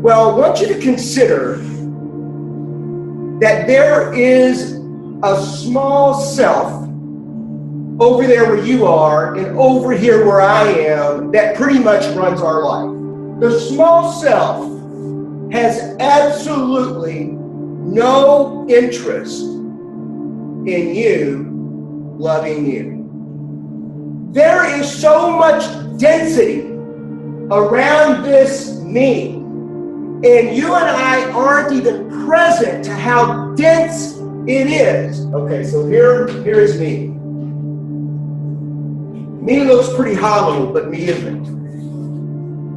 Well, I want you to consider that there is a small self over there where you are and over here where I am that pretty much runs our life. The small self has absolutely no interest in you loving you. There is so much density around this me, and you and I aren't even present to how dense it is. Okay, so here is me. Me looks pretty hollow, but me isn't.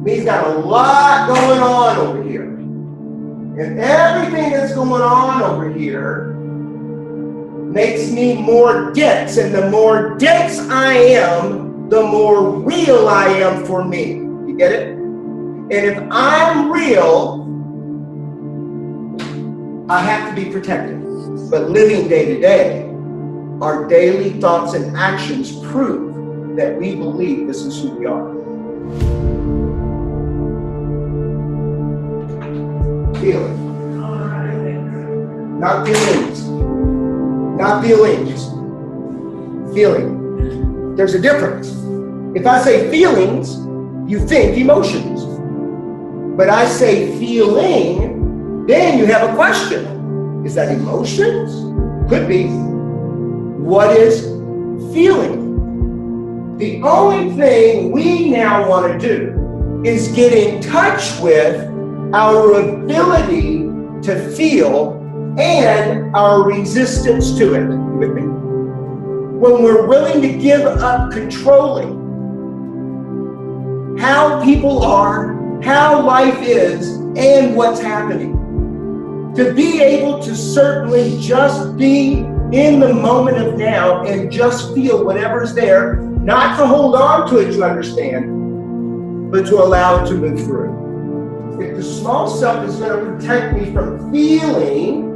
Me's got a lot going on over here. And everything that's going on over here makes me more dense. And the more dense I am, the more real I am for me. You get it? And if I'm real, I have to be protected. But living day to day, our daily thoughts and actions prove that we believe this is who we are. Feeling. Not feelings. Not feelings. Feeling. There's a difference. If I say feelings, you think emotions. But I say feeling, then you have a question. Is that emotions? Could be. What is feeling? The only thing we now want to do is get in touch with our ability to feel and our resistance to it. You with me? When we're willing to give up controlling how people are, how life is, and what's happening. To be able to certainly just be in the moment of now and just feel whatever's there, not to hold on to it, you understand, but to allow it to move through. If the small self is going to protect me from feeling,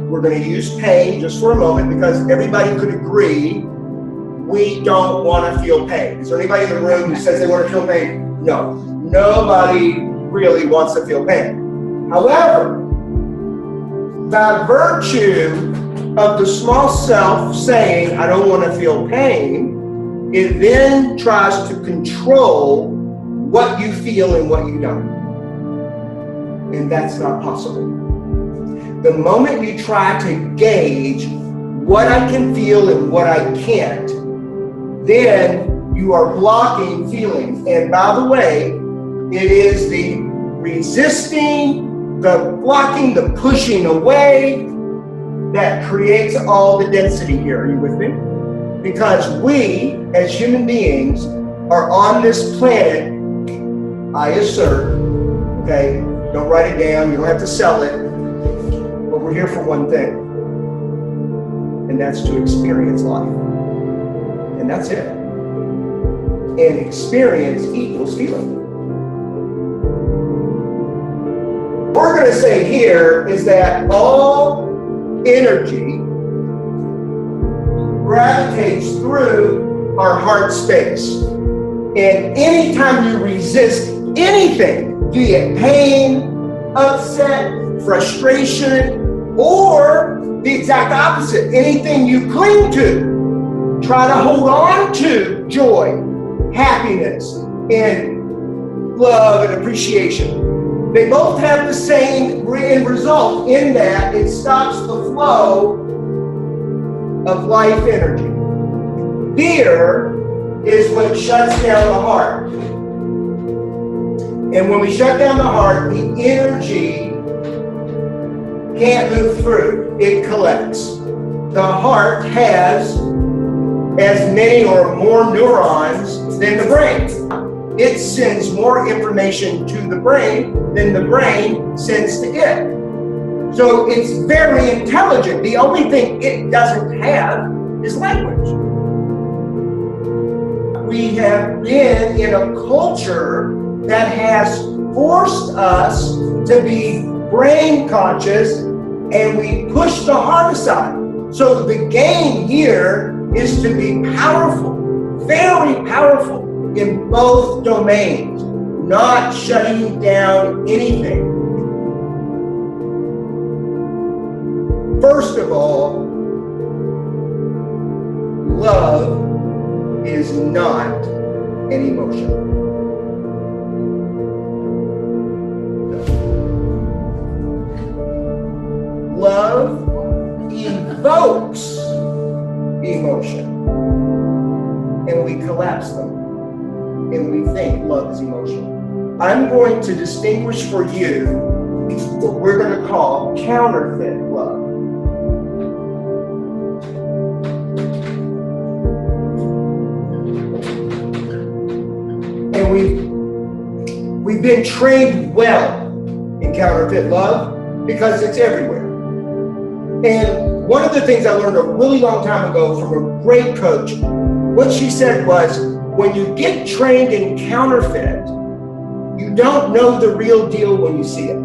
we're going to use pain just for a moment, because everybody could agree we don't want to feel pain. Is there anybody in the room who says they want to feel pain? No. Nobody really wants to feel pain. However, by virtue of the small self saying, I don't want to feel pain, it then tries to control what you feel and what you don't. And that's not possible. The moment you try to gauge what I can feel and what I can't, then you are blocking feelings. And by the way, it is the resisting, the blocking, the pushing away that creates all the density here. Are you with me? Because we, as human beings, are on this planet, I assert, okay, don't write it down, you don't have to sell it, but we're here for one thing, and that's to experience life. And that's it. And experience equals feeling. What we're going to say here is that all energy gravitates through our heart space. And anytime you resist anything, be it pain, upset, frustration, or the exact opposite, anything you cling to, try to hold on to joy, happiness, and love and appreciation. They both have the same end result in that it stops the flow of life energy. Fear is what shuts down the heart. And when we shut down the heart, the energy can't move through. It collects. The heart has as many or more neurons than the brain. It sends more information to the brain than the brain sends to it. So it's very intelligent. The only thing it doesn't have is language. We have been in a culture that has forced us to be brain conscious, and we push the heart aside. So the game here is to be powerful, very powerful in both domains, not shutting down anything. First of all, love is not an emotion. Love evokes emotion, and we collapse them, and we think love is emotion. I'm going to distinguish for you what we're going to call counterfeit love. And we've been trained well in counterfeit love because it's everywhere. And one of the things I learned a really long time ago from a great coach, what she said was, when you get trained in counterfeit, you don't know the real deal when you see it.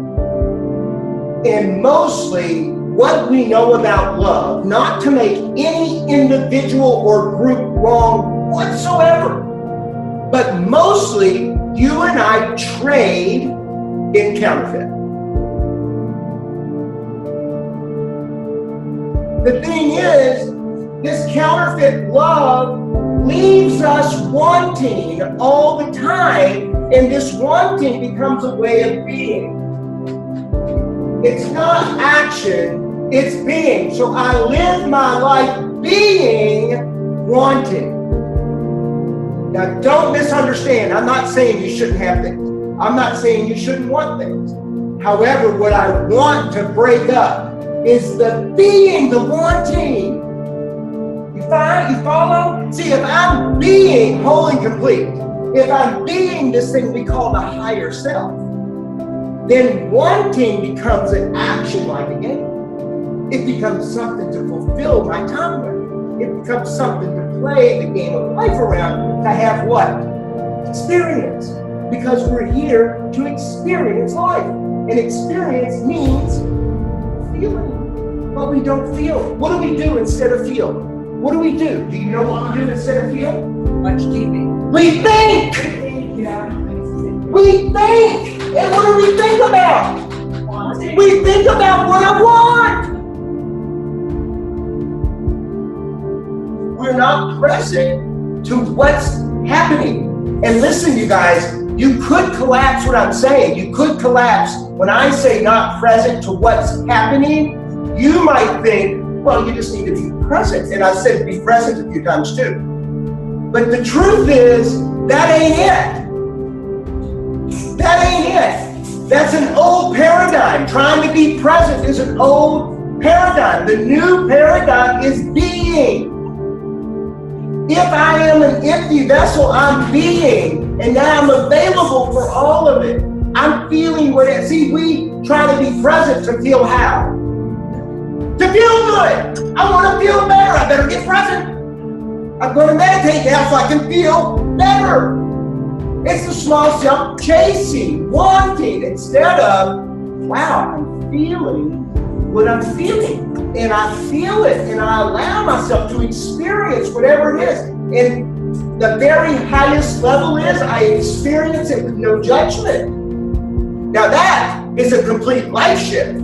And mostly what we know about love, not to make any individual or group wrong whatsoever, but mostly you and I trade in counterfeit. The thing is, this counterfeit love leaves us wanting all the time, and this wanting becomes a way of being. It's not action, it's being. So I live my life being wanting. Now, don't misunderstand. I'm not saying you shouldn't have things. I'm not saying you shouldn't want things. However, what I want to break up is the being, the wanting. You follow? See, if I'm being whole and complete, if I'm being this thing we call the higher self, then wanting becomes an action like a game. It becomes something to fulfill my time with. It becomes something to play the game of life around, to have what? Experience. Because we're here to experience life. And experience means feeling. But we don't feel. What do we do instead of feel? What do we do? Do you know what we do instead of feel? Watch TV. We think! Yeah. We think! And what do we think about? We think about what I want! We're not present to what's happening. And listen, you guys, you could collapse what I'm saying. You could collapse when I say not present to what's happening. You might think, well, you just need to be present. And I said be present a few times too. But the truth is, that ain't it. That ain't it. That's an old paradigm. Trying to be present is an old paradigm. The new paradigm is being. If I am an empty vessel, I'm being, and now I'm available for all of it. I'm feeling what it. See, we try to be present to feel how? To feel good. I want to feel better. I better get present. I'm going to meditate now so I can feel better. It's the small self chasing, wanting, instead of, wow, I'm feeling what I'm feeling. And I feel it, and I allow myself to experience whatever it is. And the very highest level is I experience it with no judgment. Now that is a complete life shift.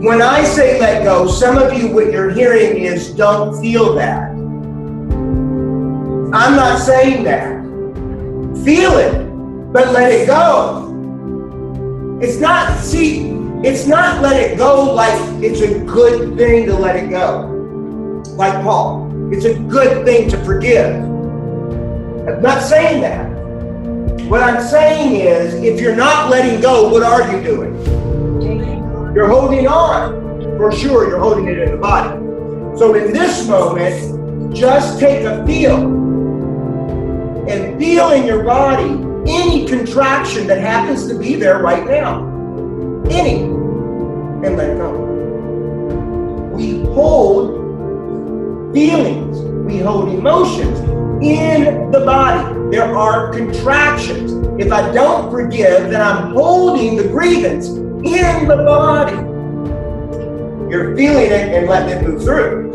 When I say let go, some of you, what you're hearing is don't feel that. I'm not saying that. Feel it, but let it go. It's not let it go like it's a good thing to let it go. Like Paul, it's a good thing to forgive. I'm not saying that. What I'm saying is, if you're not letting go, what are you doing? You're holding on. For sure, you're holding it in the body. So in this moment, just take a feel. And feel in your body any contraction that happens to be there right now. Any. And let it go. We hold feelings. We hold emotions in the body. There are contractions. If I don't forgive, then I'm holding the grievance in the body. You're feeling it and letting it move through.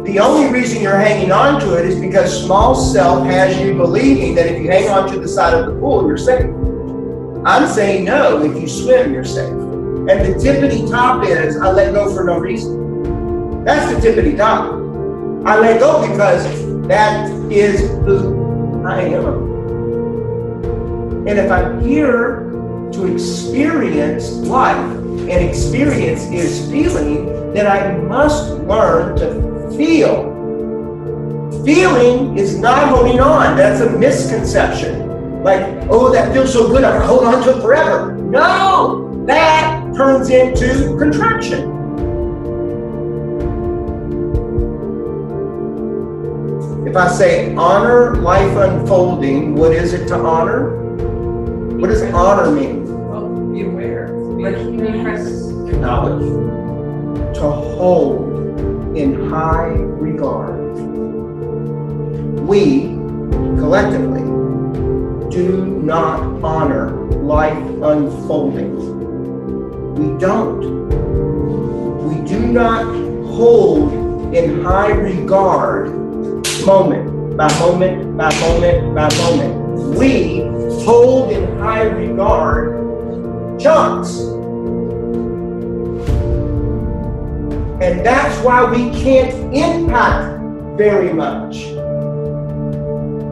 The only reason you're hanging on to it is because small self has you believing that if you hang on to the side of the pool, you're safe. I'm saying no, if you swim, you're safe. And the tippity top is I let go for no reason. That's the tippity top. I let go because that is who I am. And if I'm here to experience life, and experience is feeling, then I must learn to feel. Feeling is not holding on. That's a misconception. Like, oh, that feels so good, I'm gonna hold on to it forever. No, that turns into contraction. If I say honor life unfolding, what is it to honor? What does honor mean? Well, be aware. Be present. Acknowledge. To hold in high regard. We, collectively, do not honor life unfolding. We don't. We do not hold in high regard moment by moment by moment by moment. We hold in high regard chunks. And that's why we can't impact very much.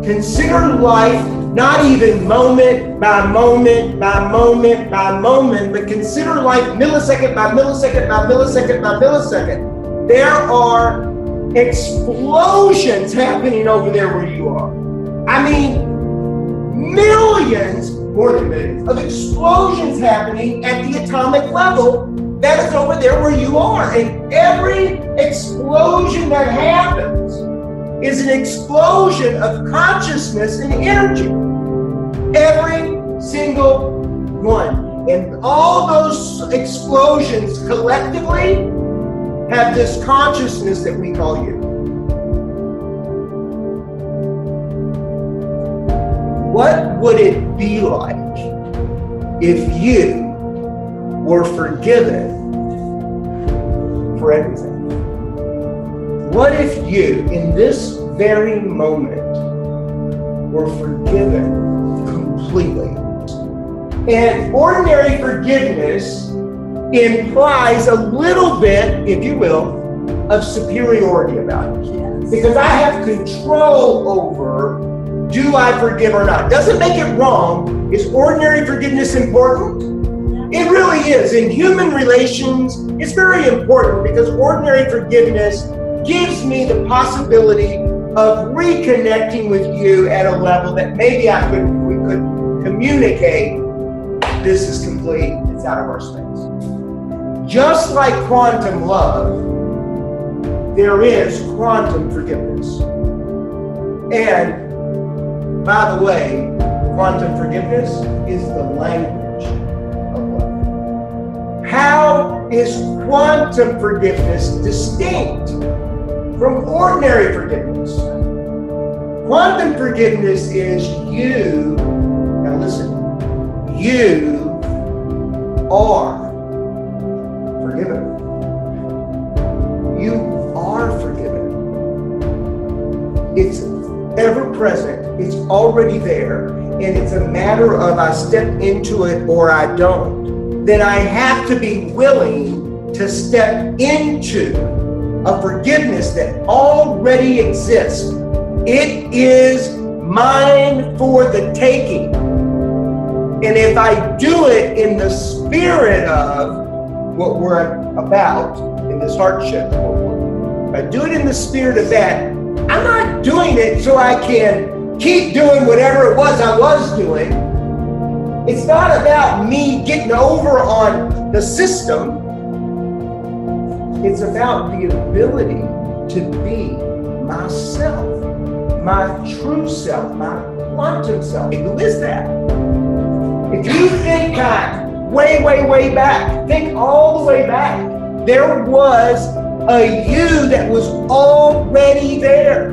Consider life not even moment by moment by moment by moment, but consider life millisecond by millisecond by millisecond by millisecond. There are explosions happening over there where you are. I mean, millions, more than millions, of explosions happening at the atomic level that is over there where you are. And every explosion that happens is an explosion of consciousness and energy. Every single one. And all those explosions collectively have this consciousness that we call you. What would it be like if you were forgiven for everything? What if you, in this very moment, were forgiven completely? And ordinary forgiveness implies a little bit, if you will, of superiority about it. Yes. Because I have control over, do I forgive or not? Doesn't make it wrong. Is ordinary forgiveness important? It really is. In human relations, it's very important because ordinary forgiveness gives me the possibility of reconnecting with you at a level that maybe we could communicate. This is complete. It's out of our space. Just like quantum love, there is quantum forgiveness. And by the way, quantum forgiveness is the language of love. How is quantum forgiveness distinct from ordinary forgiveness? Quantum forgiveness is you, now listen, you are forgiven. You are forgiven. It's ever present. It's already there. And it's a matter of I step into it or I don't. Then I have to be willing to step into a forgiveness that already exists. It is mine for the taking. And if I do it in the spirit of what we're about in this hardship, if I do it in the spirit of that, I'm not doing it so I can keep doing whatever it was I was doing. It's not about me getting over on the system. It's about the ability to be myself, my true self, my quantum self. Who is that? If you think back, way back, think all the way back, there was a you that was already there.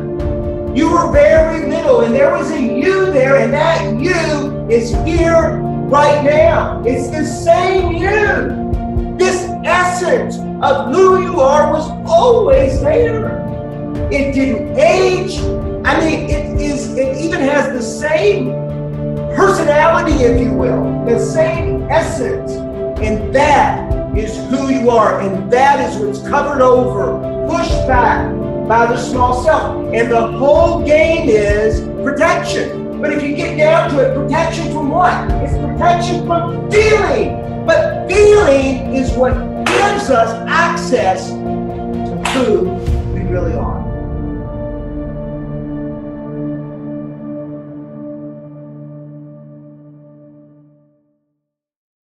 You were very little and there was a you there, and that you is here right now. It's the same you. This essence of who you are was always there. It didn't age. I mean, it even has the same personality, if you will, the same essence. And that is who you are, and that is what's covered over, pushed back by the small self. And the whole game is protection. But if you get down to it, protection from what? It's protection from feeling. But feeling is what gives us access to who we really are.